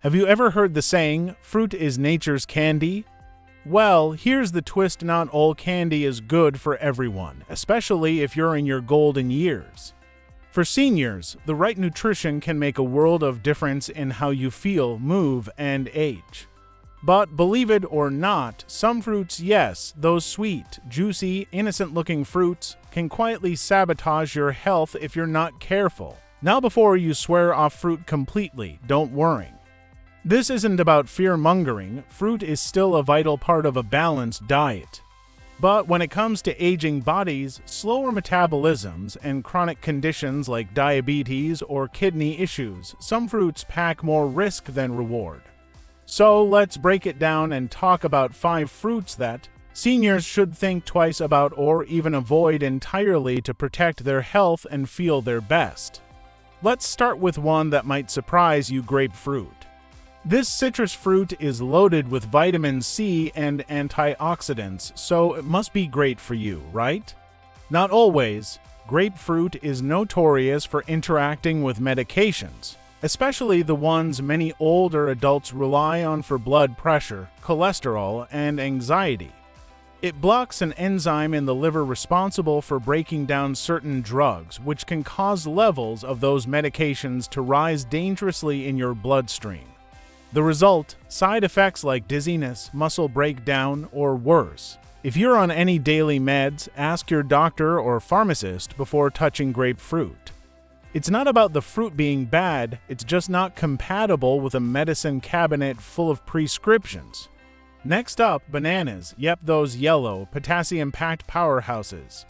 Have you ever heard the saying, fruit is nature's candy? Well, here's the twist: not all candy is good for everyone, especially if you're in your golden years. For seniors, the right nutrition can make a world of difference in how you feel, move, and age. But believe it or not, some fruits, yes, those sweet, juicy, innocent-looking fruits, can quietly sabotage your health if you're not careful. Now, before you swear off fruit completely, don't worry. This isn't about fear-mongering. Fruit is still a vital part of a balanced diet. But when it comes to aging bodies, slower metabolisms, and chronic conditions like diabetes or kidney issues, some fruits pack more risk than reward. So let's break it down and talk about 5 fruits that seniors should think twice about or even avoid entirely to protect their health and feel their best. Let's start with one that might surprise you: grapefruit. This citrus fruit is loaded with vitamin C and antioxidants, so it must be great for you, right? Not always. Grapefruit is notorious for interacting with medications, especially the ones many older adults rely on for blood pressure, cholesterol, and anxiety. It blocks an enzyme in the liver responsible for breaking down certain drugs, which can cause levels of those medications to rise dangerously in your bloodstream. The result: side effects like dizziness, muscle breakdown, or worse. If you're on any daily meds, ask your doctor or pharmacist before touching grapefruit. It's not about the fruit being bad, it's just not compatible with a medicine cabinet full of prescriptions. Next up, bananas. Yep, those yellow, potassium-packed powerhouses.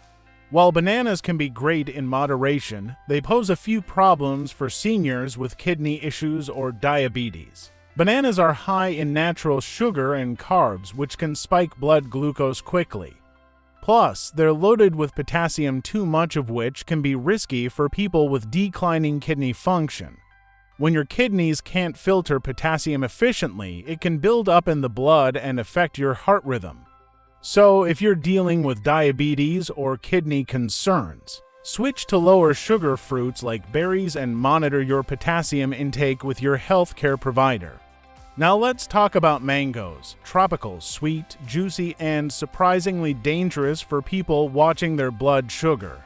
While bananas can be great in moderation, they pose a few problems for seniors with kidney issues or diabetes. Bananas are high in natural sugar and carbs, which can spike blood glucose quickly. Plus, they're loaded with potassium, too much of which can be risky for people with declining kidney function. When your kidneys can't filter potassium efficiently, it can build up in the blood and affect your heart rhythm. So, if you're dealing with diabetes or kidney concerns, switch to lower sugar fruits like berries and monitor your potassium intake with your healthcare provider. Now let's talk about mangoes. Tropical, sweet, juicy, and surprisingly dangerous for people watching their blood sugar.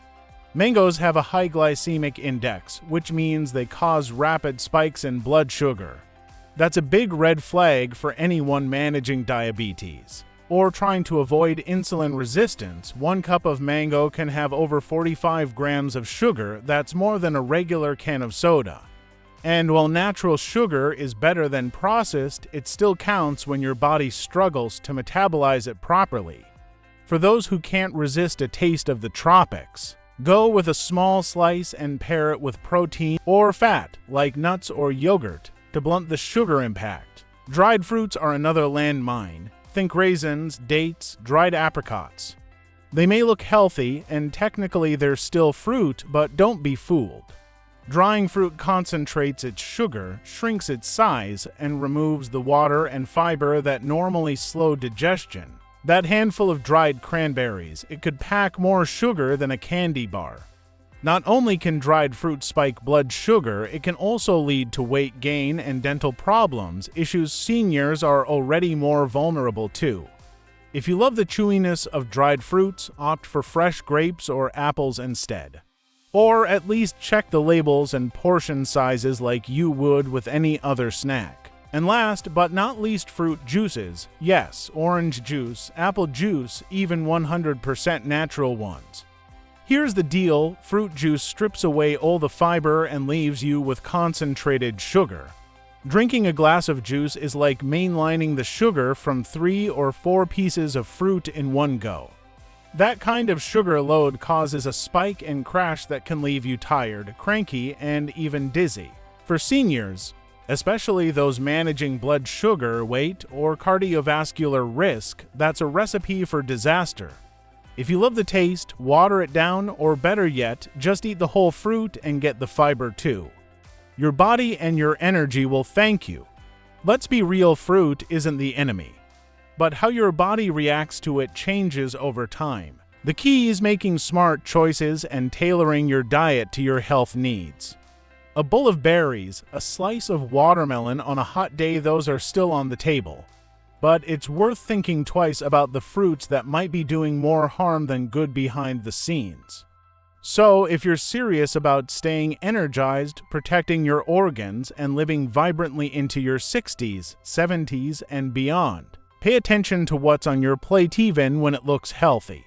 Mangoes have a high glycemic index, which means they cause rapid spikes in blood sugar. That's a big red flag for anyone managing diabetes or trying to avoid insulin resistance. 1 cup of mango can have over 45 grams of sugar. That's more than a regular can of soda. And while natural sugar is better than processed, it still counts when your body struggles to metabolize it properly. For those who can't resist a taste of the tropics, go with a small slice and pair it with protein or fat, like nuts or yogurt, to blunt the sugar impact. Dried fruits are another landmine. Think raisins, dates, dried apricots. They may look healthy, and technically they're still fruit, but don't be fooled. Drying fruit concentrates its sugar, shrinks its size, and removes the water and fiber that normally slow digestion. That handful of dried cranberries, it could pack more sugar than a candy bar. Not only can dried fruit spike blood sugar, it can also lead to weight gain and dental problems, issues seniors are already more vulnerable to. If you love the chewiness of dried fruits, opt for fresh grapes or apples instead. Or at least check the labels and portion sizes like you would with any other snack. And last but not least, fruit juices. Yes, orange juice, apple juice, even 100% natural ones. Here's the deal: fruit juice strips away all the fiber and leaves you with concentrated sugar. Drinking a glass of juice is like mainlining the sugar from 3 or 4 pieces of fruit in one go. That kind of sugar load causes a spike and crash that can leave you tired, cranky, and even dizzy. For seniors, especially those managing blood sugar, weight, or cardiovascular risk, that's a recipe for disaster. If you love the taste, water it down, or better yet, just eat the whole fruit and get the fiber too. Your body and your energy will thank you. Let's be real, fruit isn't the enemy, but how your body reacts to it changes over time. The key is making smart choices and tailoring your diet to your health needs. A bowl of berries, a slice of watermelon on a hot day, those are still on the table. But it's worth thinking twice about the fruits that might be doing more harm than good behind the scenes. So, if you're serious about staying energized, protecting your organs, and living vibrantly into your 60s, 70s, and beyond, pay attention to what's on your plate even when it looks healthy.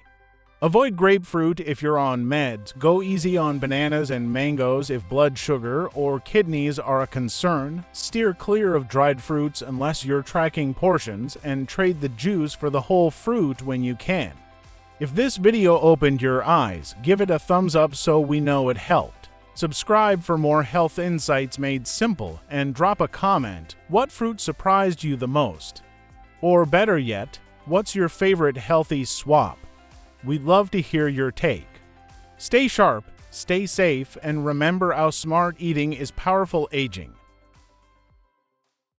Avoid grapefruit if you're on meds. Go easy on bananas and mangoes if blood sugar or kidneys are a concern. Steer clear of dried fruits unless you're tracking portions, and trade the juice for the whole fruit when you can. If this video opened your eyes, give it a thumbs up so we know it helped. Subscribe for more health insights made simple, and drop a comment. What fruit surprised you the most? Or better yet, what's your favorite healthy swap? We'd love to hear your take. Stay sharp, stay safe, and remember how smart eating is powerful aging.